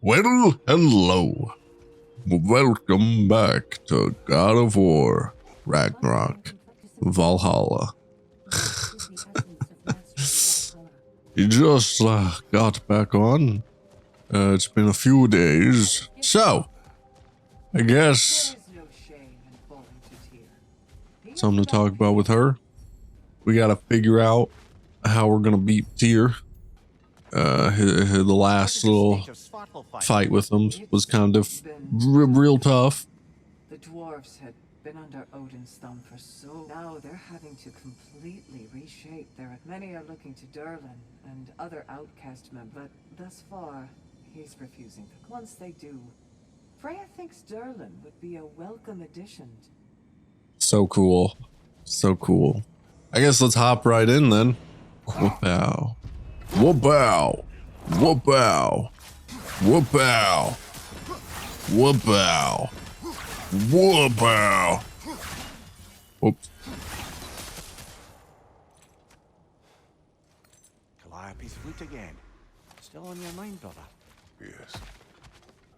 Well, hello. Welcome back to God of War Ragnarok Valhalla. You just got back on. It's been a few days. So, I guess something to talk about with her. We gotta figure out how we're gonna beat Tyr. The last little fight with them was kind of real tough. The dwarves had been under Odin's thumb for so now they're having to completely reshape their. Many are looking to Durlin and other outcast members, but thus far he's refusing. Once they do, Freya thinks Durlin would be a welcome addition. So cool. So cool. I guess let's hop right in then. Whoop-ow. Whoop-ow. Whoop-ow. Whoop-ow. Whoop-ow. Whoop-ow. Oops. Calliope's flute again. Still on your mind, brother? Yes.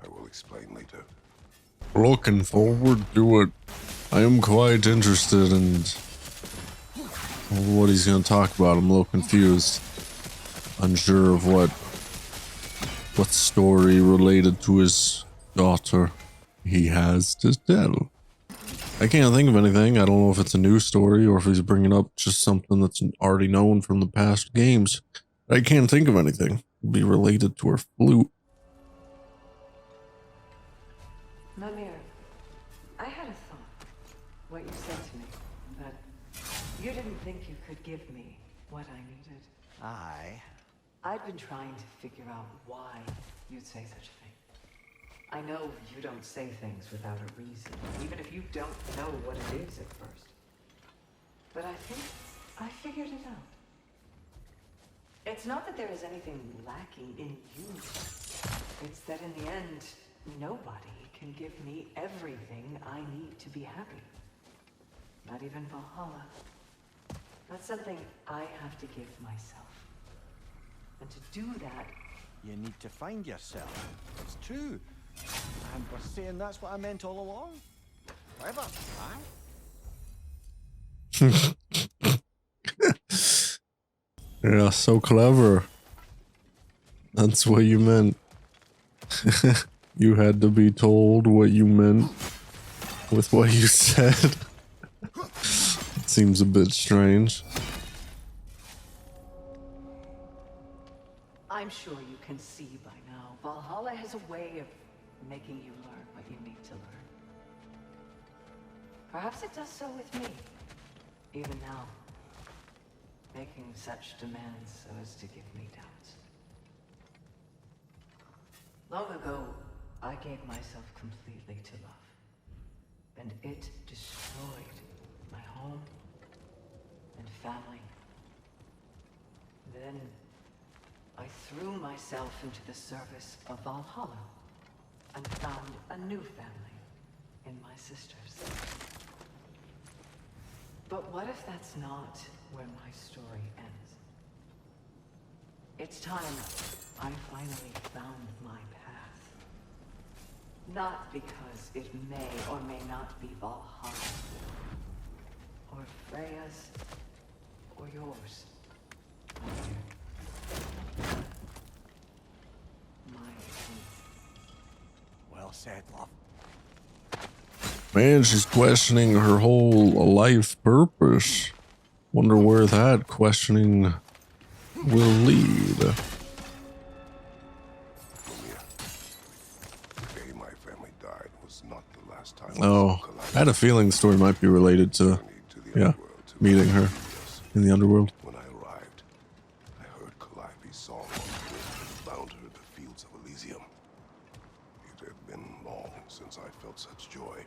I will explain later. Looking forward to it. I am quite interested in what he's going to talk about. I'm a little confused. Unsure of what story related to his daughter he has to tell. I can't think of anything. I don't know if it's a new story or if he's bringing up just something that's already known from the past games. I can't think of anything. It'd be related to her flute. Mimir, I had a thought. What you said to me, that you didn't think you could give me what I needed. Aye. I'd been trying to figure out why you'd say such a thing. I know you don't say things without a reason, even if you don't know what it is at first. But I think I figured it out. It's not that there is anything lacking in you. It's that in the end, nobody can give me everything I need to be happy. Not even Valhalla. That's something I have to give myself. And to do that, You need to find yourself. It's true. And we're saying that's what I meant all along. Clever, aye? Yeah, so clever. That's what you meant. You had to be told what you meant with what you said. It seems a bit strange. I'm sure you can see by now, Valhalla has a way of making you learn what you need to learn. Perhaps it does so with me, even now, making such demands so as to give me doubts. Long ago, I gave myself completely to love, and it destroyed my home and family. Then I threw myself into the service of Valhalla and found a new family in my sisters. But what if that's not where my story ends? It's time I finally found my path. Not because it may or may not be Valhalla, or Freya's, or yours. Well said, love. Man, she's questioning her whole life purpose. Wonder where that questioning will lead. The day my family died was not the last time. Oh, I had a feeling the story might be related to, yeah, meeting her in the underworld. When I arrived, I heard Calliope's song on the wind and found her in the fields of Elysium. It had been long since I felt such joy.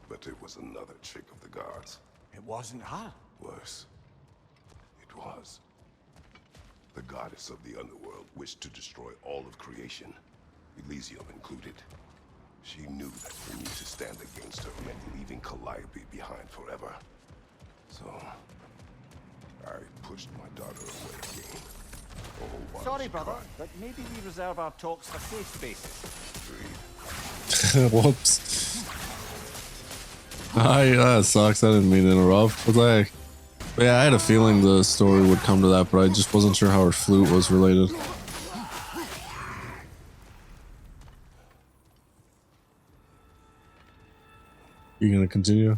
But it was another trick of the gods. It wasn't her. Worse. It was. The goddess of the underworld wished to destroy all of creation, Elysium included. She knew that for me to stand against her meant leaving Calliope behind forever. So, I pushed my daughter away again. Sorry, brother, but maybe we reserve our talks for safe spaces. Whoops. That sucks. I didn't mean to interrupt. What the heck? But yeah, I had a feeling the story would come to that, but I just wasn't sure how her flute was related. You gonna continue?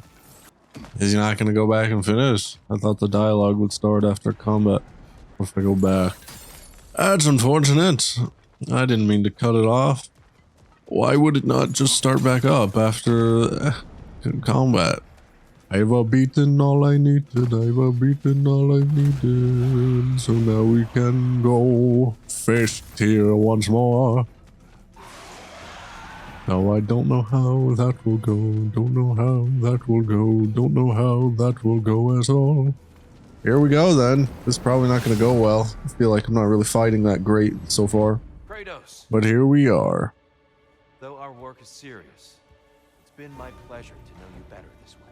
Is he not gonna go back and finish? I thought the dialogue would start after combat. If I go back. That's unfortunate. I didn't mean to cut it off. Why would it not just start back up after combat? I've beaten all I needed. I've beaten all I needed. So now we can go fish here once more. Now I don't know how that will go. Don't know how that will go. Don't know how that will go at all. Here we go then. This is probably not going to go well. I feel like I'm not really fighting that great so far. Kratos, But here we are. though our work is serious, it's been my pleasure to know you better this way.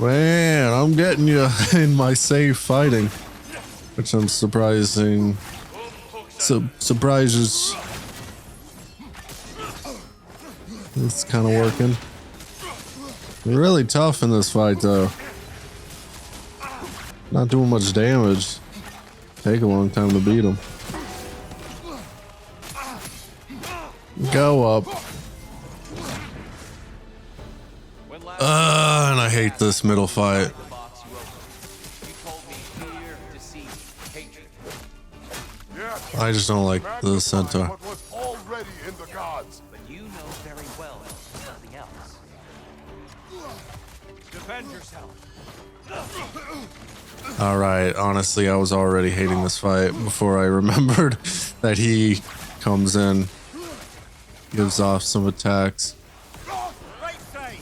Man, I'm getting you in my safe fighting. Which I'm surprising. Surprises. It's kind of working. They're really tough in this fight though. Not doing much damage. Take a long time to beat them. Go up. And I hate this middle fight. The box you opened, you told me fear, deceit, hatred. I just don't like the centaur. What was already in the gods. But you know very well there's nothing else. Defend yourself. Alright, honestly, I was already hating this fight before I remembered that he comes in, gives off some attacks. Right side.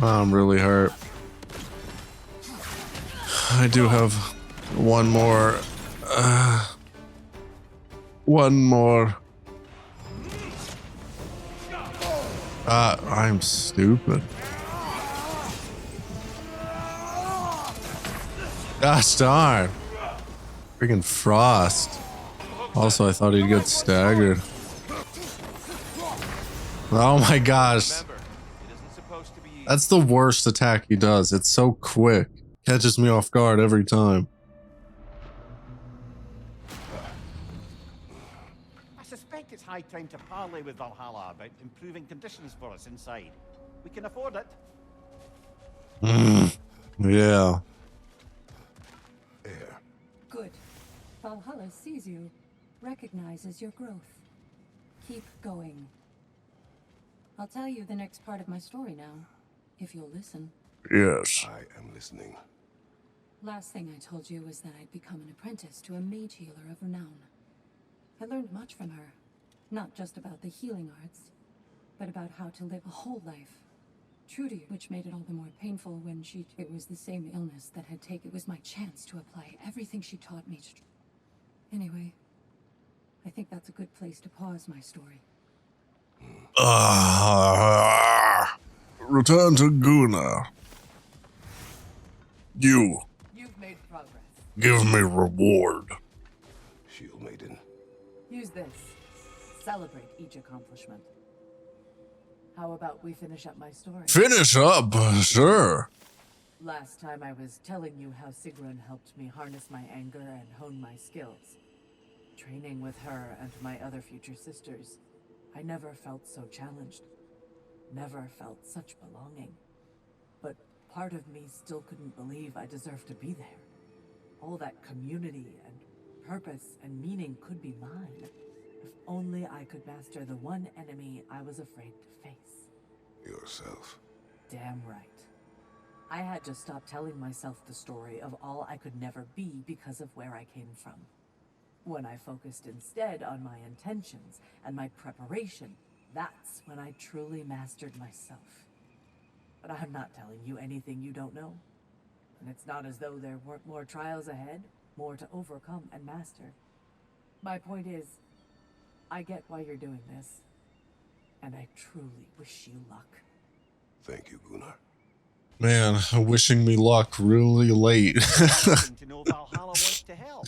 I'm really hurt. I do have one more. One more. I'm stupid. Gosh darn. Freaking Frost. Also, I thought he'd get staggered. Oh my gosh. Remember, it isn't supposed to be easy. That's the worst attack he does. It's so quick. Catches me off guard every time. I suspect it's high time to parley with Valhalla about improving conditions for us inside. We can afford it. Yeah. Air. Good. Valhalla sees you, recognizes your growth. Keep going. I'll tell you the next part of my story now, if you'll listen. Yes. I am listening. Last thing I told you was that I'd become an apprentice to a mage healer of renown. I learned much from her, not just about the healing arts, but about how to live a whole life. True to you, which made it all the more painful when it was the same illness that had taken. It was my chance to apply everything she taught me to. Anyway, I think that's a good place to pause my story. Return to Guna. You You've made progress. give me reward. Shield Maiden. Use this. Celebrate each accomplishment. How about we finish up my story? Finish up, sure. Last time I was telling you how Sigrun helped me harness my anger and hone my skills. Training with her and my other future sisters, I never felt so challenged. Never felt such belonging. But part of me still couldn't believe I deserved to be there. All that community and purpose and meaning could be mine. If only I could master the one enemy I was afraid to face. Yourself. Damn right. I had to stop telling myself the story of all I could never be because of where I came from. When I focused instead on my intentions and my preparation, that's when I truly mastered myself. But I'm not telling you anything you don't know. And it's not as though there weren't more trials ahead, more to overcome and master. My point is, I get why you're doing this. And I truly wish you luck. Thank you, Gunnar. Man, wishing me luck really late. Happen to know Valhalla wants to help.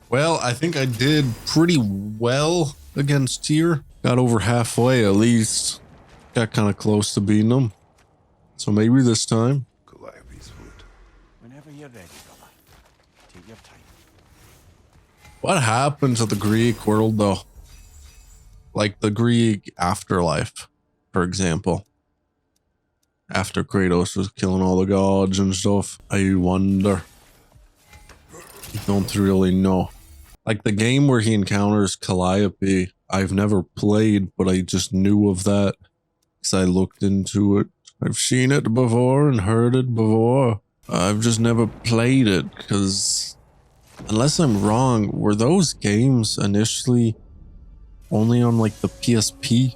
Well, I think I did pretty well against Tyr. Got over halfway at least. Got kind of close to beating him. So maybe this time. Calliope's flute. Whenever you're ready, brother. Take your time. What happened to the Greek world though? Like the Greek afterlife, for example. After Kratos was killing all the gods and stuff. I wonder. I don't really know. Like the game where he encounters Calliope, I've never played, but I just knew of that because I looked into it. I've seen it before and heard it before. I've just never played it because, unless I'm wrong, were those games initially only on like the PSP?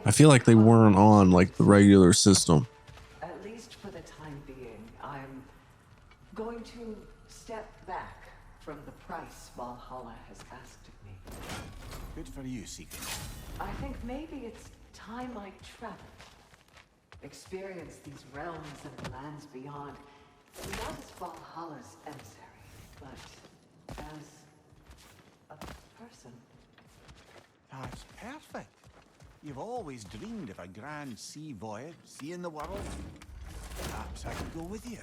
I feel like they weren't on like the regular system. At least for the time being, I'm going to step back from the price Valhalla has asked of me. Good for you, Sigrun. I think maybe it's time I travel. Experience these realms and lands beyond, not as Valhalla's emissary, but as a person. That's perfect. You've always dreamed of a grand sea voyage, seeing the world. Perhaps I could go with you.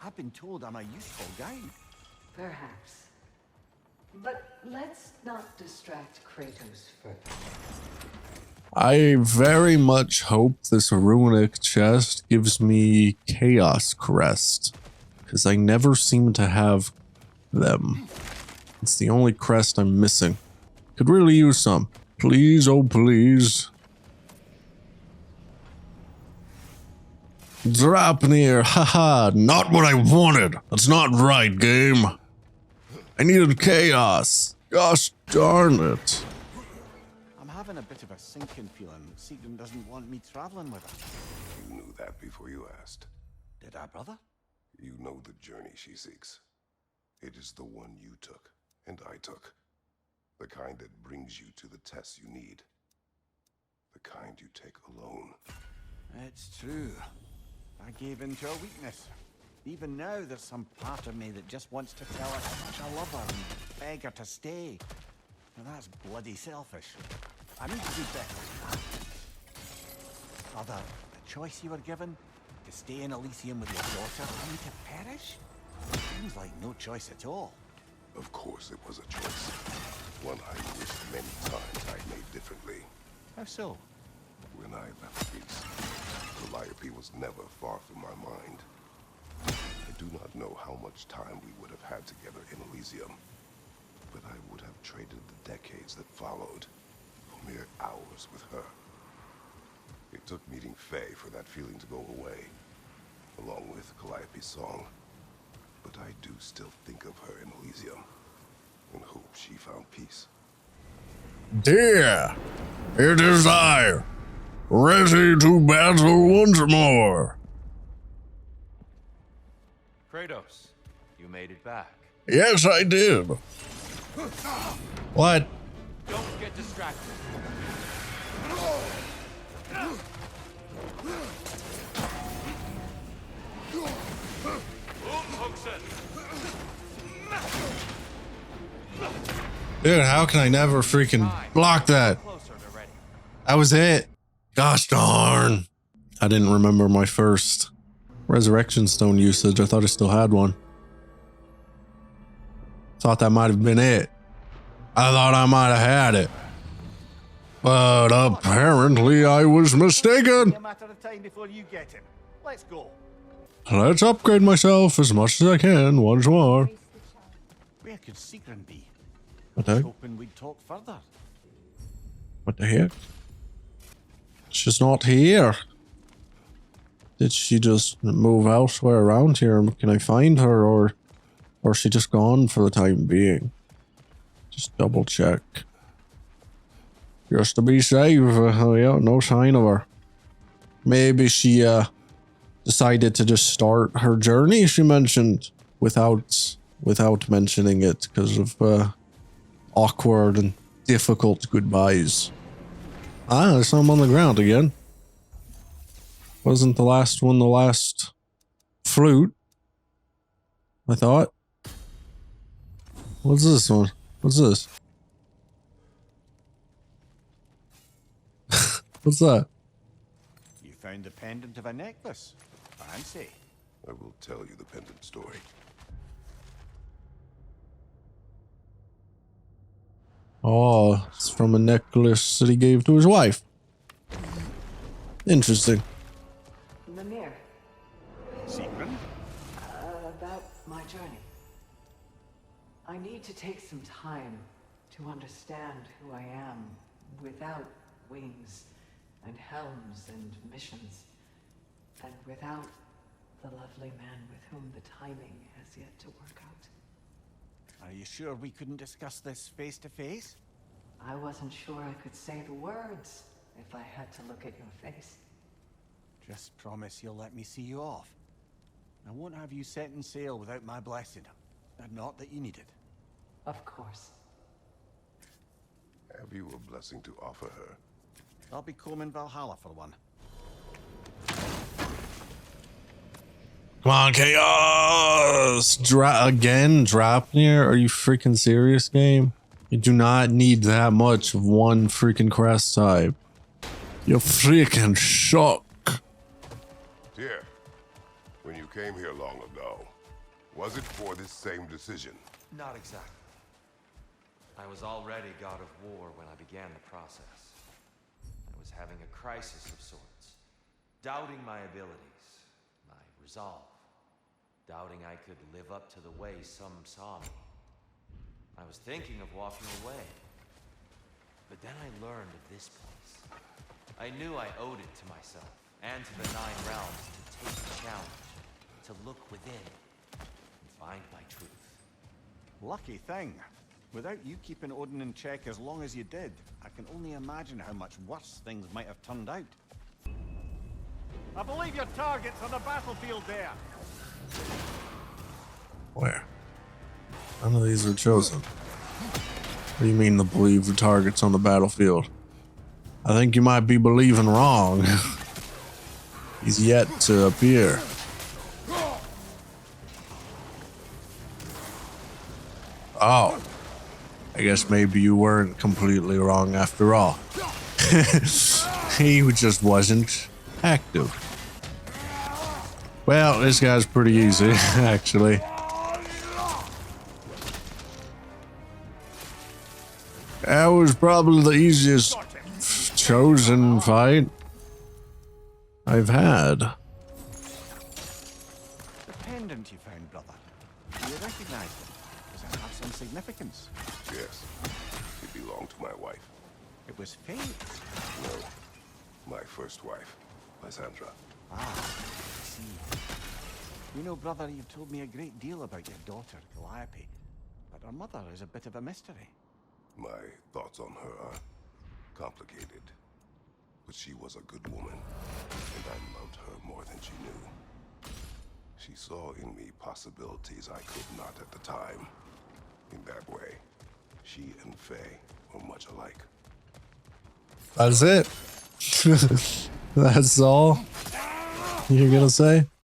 I've been told I'm a useful guide. Perhaps. But let's not distract Kratos further. I very much hope this runic chest gives me Chaos Crest, because I never seem to have them. It's the only crest I'm missing. Could really use some. Please, oh please. Draupnir, haha, not what I wanted. That's not right, game. I needed chaos. Gosh darn it. I'm having a bit of a sinking feeling that Sigrun doesn't want me traveling with her. You knew that before you asked. Did I, brother? You know the journey she seeks. It is the one you took, and I took. The kind that brings you to the tests you need. The kind you take alone. It's true. I gave in to a weakness. Even now, there's some part of me that just wants to tell her how much I love her and beg her to stay. And that's bloody selfish. I need to do better. Brother, the choice you were given, to stay in Elysium with your daughter and to perish? Seems like no choice at all. Of course it was a choice. One I wished many times I'd made differently. How so? When I left Greece, Calliope was never far from my mind. I do not know how much time we would have had together in Elysium, but I would have traded the decades that followed for mere hours with her. It took meeting Faye for that feeling to go away, along with Calliope's song. But I do still think of her in Elysium, and hope she found peace. Dear, it is I, ready to battle once more. Kratos, you made it back. Yes, I did. What? Don't get distracted. Dude, how can I never freaking block that? Closer, they're ready. That was it. Gosh darn. I didn't remember my first resurrection stone usage. I thought I still had one. Thought that might have been it. I thought I might have had it. But apparently I was mistaken. A matter of time before you get him. Let's go. Let's upgrade myself as much as I can once more. Where could Sigrun be? What the I was heck? hoping we'd talk further. What the heck? She's not here. Did she just move elsewhere around here? Can I find her, or is she just gone for the time being? Just double check. Just to be safe. Yeah, no sign of her. Maybe she decided to just start her journey, she mentioned, without mentioning it because of awkward and difficult goodbyes. Ah, there's some on the ground again. Wasn't the last one the last flute? I thought. What's this one? What's this? What's that? You found the pendant of a necklace. Fancy. I will tell you the pendant story. Oh, it's from a necklace that he gave to his wife. Interesting. Mimir, Sigrun? about my journey. I need to take some time to understand who I am without wings and helms and missions, and without the lovely man with whom the timing has yet to work out. Are you sure we couldn't discuss this face to face? I wasn't sure I could say the words if I had to look at your face. Just promise you'll let me see you off. I won't have you setting sail without my blessing. Not that you need it. Of course. Have you a blessing to offer her? I'll be combing Valhalla for one. Come on, Chaos! Again, Draupnir? Are you freaking serious, game? You do not need that much of one freaking crest type. You freaking shock. Dear, when you came here long ago, was it for this same decision? Not exactly. I was already God of War when I began the process. I was having a crisis of sorts, doubting my abilities, my resolve, doubting I could live up to the way some saw me. I was thinking of walking away, but then I learned of this place. I knew I owed it to myself and to the 9 realms to take the challenge, to look within and find my truth. Lucky thing. Without you keeping Odin in check as long as you did, I can only imagine how much worse things might have turned out. I believe your target's on the battlefield there. Where? None of these are chosen. What do you mean to believe the target's on the battlefield? I think you might be believing wrong. He's yet to appear. Oh. I guess maybe you weren't completely wrong after all. He just wasn't active. Well, this guy's pretty easy, actually. That was probably the easiest chosen fight I've had. The pendant you found, brother. Do you recognize it? Does it have some significance? Yes. It belonged to my wife. It was fate. No. My first wife, Lysandra. Ah, I see. You know, brother, you've told me a great deal about your daughter, Calliope. But her mother is a bit of a mystery. My thoughts on her are complicated. But she was a good woman, and I loved her more than she knew. She saw in me possibilities I could not at the time. In that way, she and Faye were much alike. That's it. That's all you're gonna say?